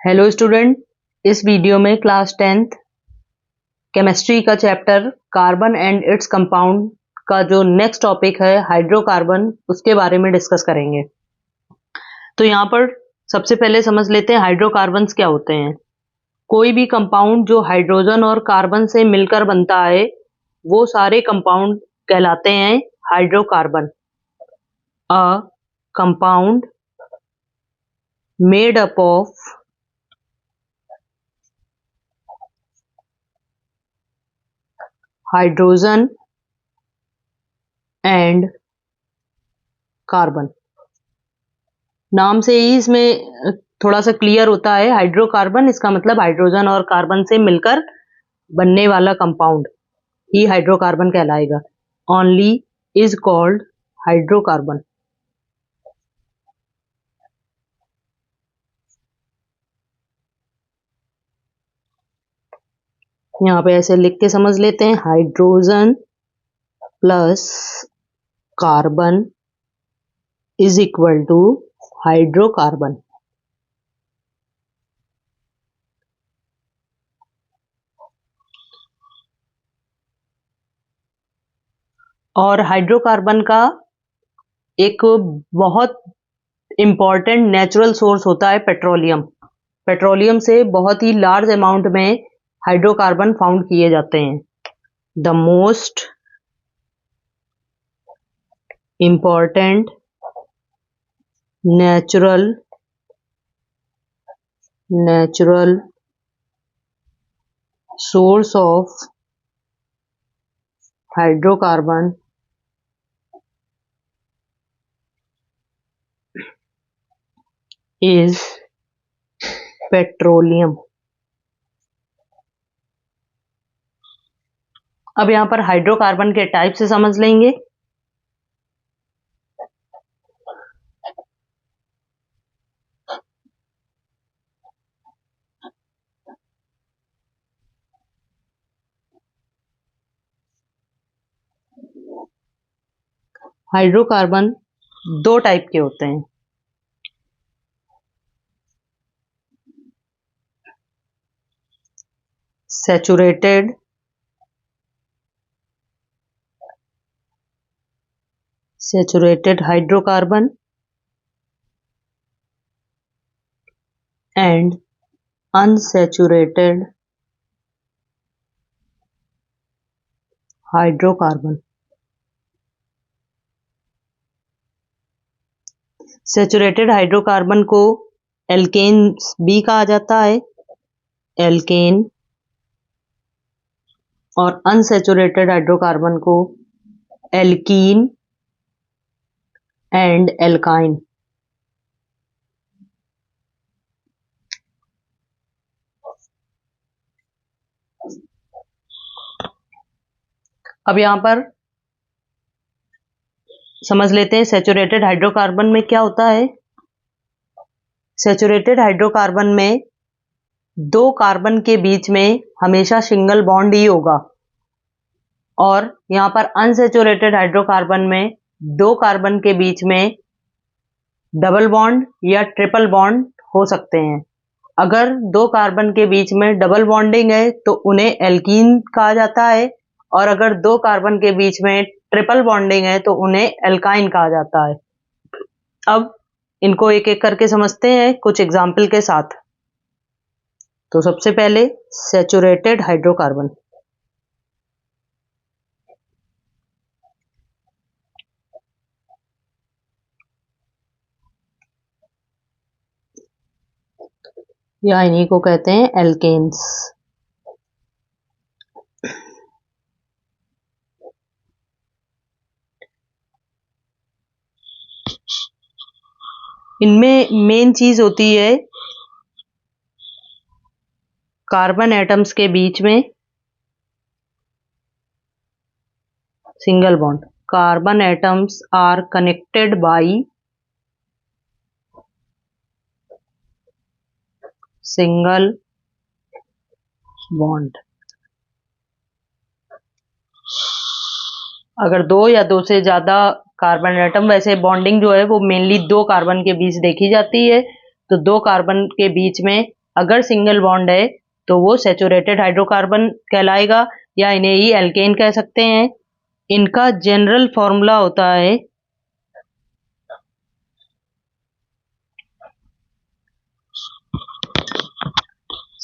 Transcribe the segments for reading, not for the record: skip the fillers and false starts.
Hello student, इस video में class 10th chemistry का chapter carbon and its compound का जो नेक्स्ट टॉपिक है हाइड्रोकार्बन, उसके बारे में डिस्कस करेंगे। तो यहाँ पर सबसे पहले समझ लेते हैं हाइड्रोकार्बन्स क्या होते हैं। कोई भी कंपाउंड जो हाइड्रोजन और कार्बन से मिलकर बनता है वो सारे कंपाउंड कहलाते हैं hydrocarbon. A compound made up of hydrogen and carbon. नाम से ही इसमें थोड़ा सा क्लियर होता है, हाइड्रोकार्बन इसका मतलब हाइड्रोजन और कार्बन से मिलकर बनने वाला कंपाउंड ही हाइड्रोकार्बन कहलाएगा। Only is called hydrocarbon. यहाँ पे ऐसे लिख के समझ लेते हैं, hydrogen plus carbon is equal to hydrocarbon. और हाइड्रोकार्बन का एक बहुत इंपॉर्टेंट नेचुरल सोर्स होता है पेट्रोलियम। पेट्रोलियम से बहुत ही लार्ज अमाउंट में हाइड्रोकार्बन फाउंड किए जाते हैं। The most important natural source of hydrocarbon is petroleum। अब यहाँ पर हाइड्रोकार्बन के टाइप से समझ लेंगे। हाइड्रोकार्बन दो टाइप के होते हैं। Saturated hydrocarbon and unsaturated hydrocarbon. Saturated hydrocarbon को एल्केन्स भी कहा जाता है, एल्केन। और अनसैचुरेटेड हाइड्रोकार्बन को एल्कीन एंड एल्काइन। अब यहां पर समझ लेते हैं सैचुरेटेड हाइड्रोकार्बन में क्या होता है। सैचुरेटेड हाइड्रोकार्बन में दो कार्बन के बीच में हमेशा सिंगल बॉन्ड ही होगा, और यहां पर अनसैचुरेटेड हाइड्रोकार्बन में दो कार्बन के बीच में डबल बॉन्ड या ट्रिपल बॉन्ड हो सकते हैं। अगर दो कार्बन के बीच में डबल बॉन्डिंग है तो उन्हें एल्कीन कहा जाता है, और अगर दो कार्बन के बीच में ट्रिपल बॉन्डिंग है तो उन्हें एल्काइन कहा जाता है। अब इनको एक एक करके समझते हैं कुछ एग्जाम्पल के साथ। तो सबसे पहले सैचुरेटेड हाइड्रोकार्बन। या इन्हीं को कहते हैं एल्केन्स। इनमें मेन चीज होती है कार्बन एटम्स के बीच में single bond. Carbon atoms are connected by single bond. अगर दो या दो से ज्यादा कार्बन एटम, वैसे बॉन्डिंग जो है वो मेनली दो कार्बन के बीच देखी जाती है, तो दो कार्बन के बीच में अगर सिंगल बॉन्ड है तो वो सैचुरेटेड हाइड्रोकार्बन कहलाएगा, या इन्हें ही एल्केन कह सकते हैं। इनका जनरल फॉर्मूला होता है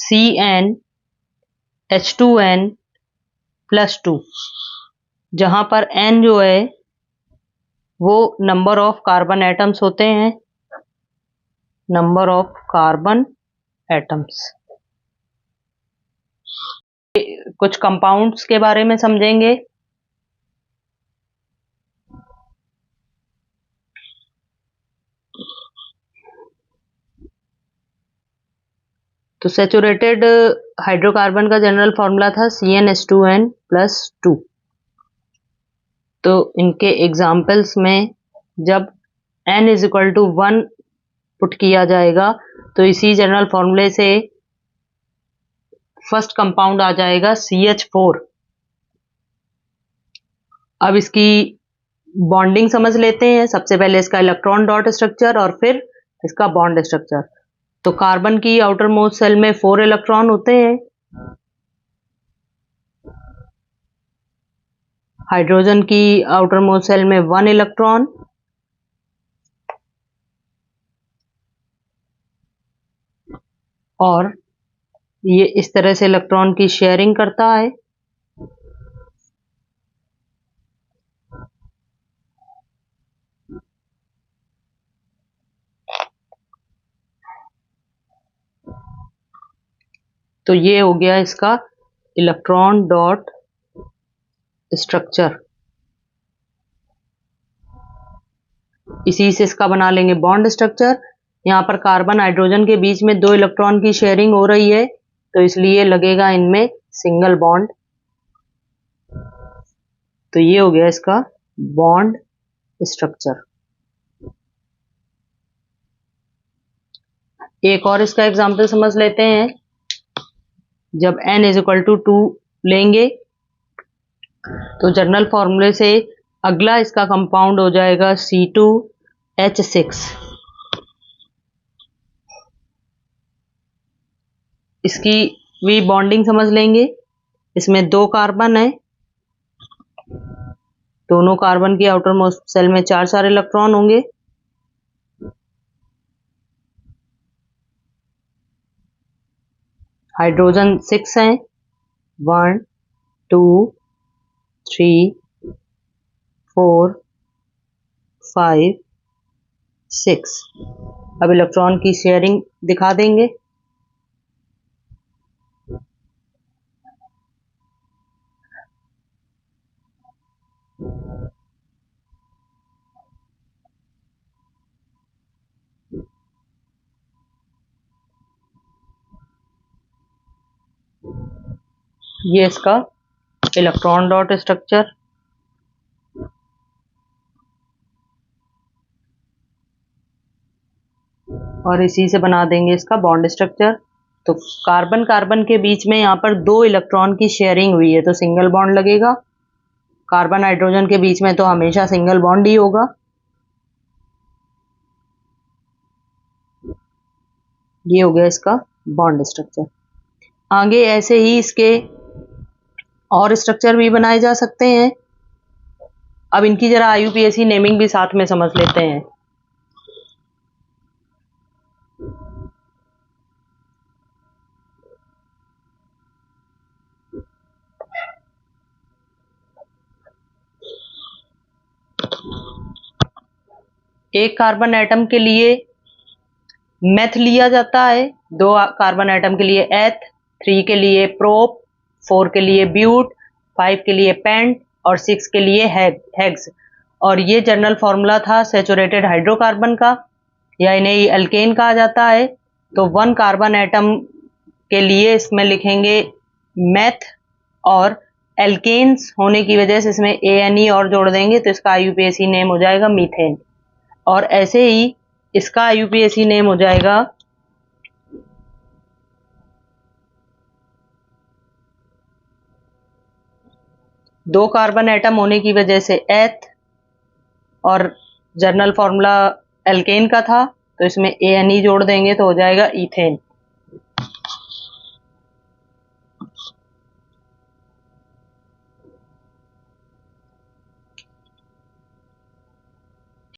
CnH2n+2, जहां पर N जो है वो नंबर ऑफ कार्बन एटम्स होते हैं, नंबर ऑफ कार्बन एटम्स। कुछ कंपाउंड्स के बारे में समझेंगे। तो सैचुरेटेड हाइड्रोकार्बन का जनरल फॉर्मूला था CnH2n+2। तो इनके एग्जाम्पल्स में जब n=1 पुट किया जाएगा तो इसी जनरल फॉर्मूले से फर्स्ट कंपाउंड आ जाएगा CH4। अब इसकी बॉन्डिंग समझ लेते हैं। सबसे पहले इसका इलेक्ट्रॉन डॉट स्ट्रक्चर और फिर इसका बॉन्ड स्ट्रक्चर। तो कार्बन की आउटर मोस्ट शेल में 4 इलेक्ट्रॉन होते हैं, हाइड्रोजन की आउटर मोस्ट शेल में 1 इलेक्ट्रॉन, और ये इस तरह से इलेक्ट्रॉन की शेयरिंग करता है। तो ये हो गया इसका इलेक्ट्रॉन डॉट स्ट्रक्चर। इसी से इसका बना लेंगे बॉन्ड स्ट्रक्चर। यहाँ पर कार्बन हाइड्रोजन के बीच में 2 इलेक्ट्रॉन की शेयरिंग हो रही है, तो इसलिए लगेगा इनमें सिंगल बॉन्ड। तो ये हो गया इसका बॉन्ड स्ट्रक्चर। एक और इसका एग्जांपल समझ लेते हैं। जब n=2 लेंगे तो जनरल फॉर्मूले से अगला इसका कंपाउंड हो जाएगा C2H6। इसकी भी बॉन्डिंग समझ लेंगे। इसमें 2 कार्बन है, दोनों कार्बन की आउटर मोस्ट शेल में 4 इलेक्ट्रॉन होंगे। हाइड्रोजन 6 हैं, 1 2 3 4 5 6। अब इलेक्ट्रॉन की शेयरिंग दिखा देंगे। ये इसका इलेक्ट्रॉन डॉट स्ट्रक्चर। और इसी से बना देंगे इसका बॉन्ड स्ट्रक्चर। तो कार्बन कार्बन के बीच में यहाँ पर 2 इलेक्ट्रॉन की शेयरिंग हुई है तो सिंगल बॉन्ड लगेगा। कार्बन हाइड्रोजन के बीच में तो हमेशा सिंगल बॉन्ड ही होगा। ये हो गया इसका बॉन्ड स्ट्रक्चर। आगे ऐसे ही इसके और स्ट्रक्चर भी बनाए जा सकते हैं। अब इनकी जरा IUPAC नेमिंग भी साथ में समझ लेते हैं। एक कार्बन एटम के लिए मेथ लिया जाता है, 2 कार्बन एटम के लिए एथ, 3 के लिए प्रोप, 4 के लिए ब्यूट, 5 के लिए पेंट और 6 के लिए हेक्स। और ये जनरल फॉर्मूला था सैचुरेटेड हाइड्रोकार्बन का, या इन्हें अल्केन कहा जाता है। तो 1 कार्बन एटम के लिए इसमें लिखेंगे मेथ, और एल्केन्स होने की वजह से इसमें ANE और जोड़ देंगे तो इसका IUPAC नेम हो जाएगा मीथेन। और ऐसे ही इसका IUPAC नेम हो जाएगा दो कार्बन एटम होने की वजह से एथ, और जनरल फॉर्मूला एल्केन का था तो इसमें ANE जोड़ देंगे तो हो जाएगा इथेन।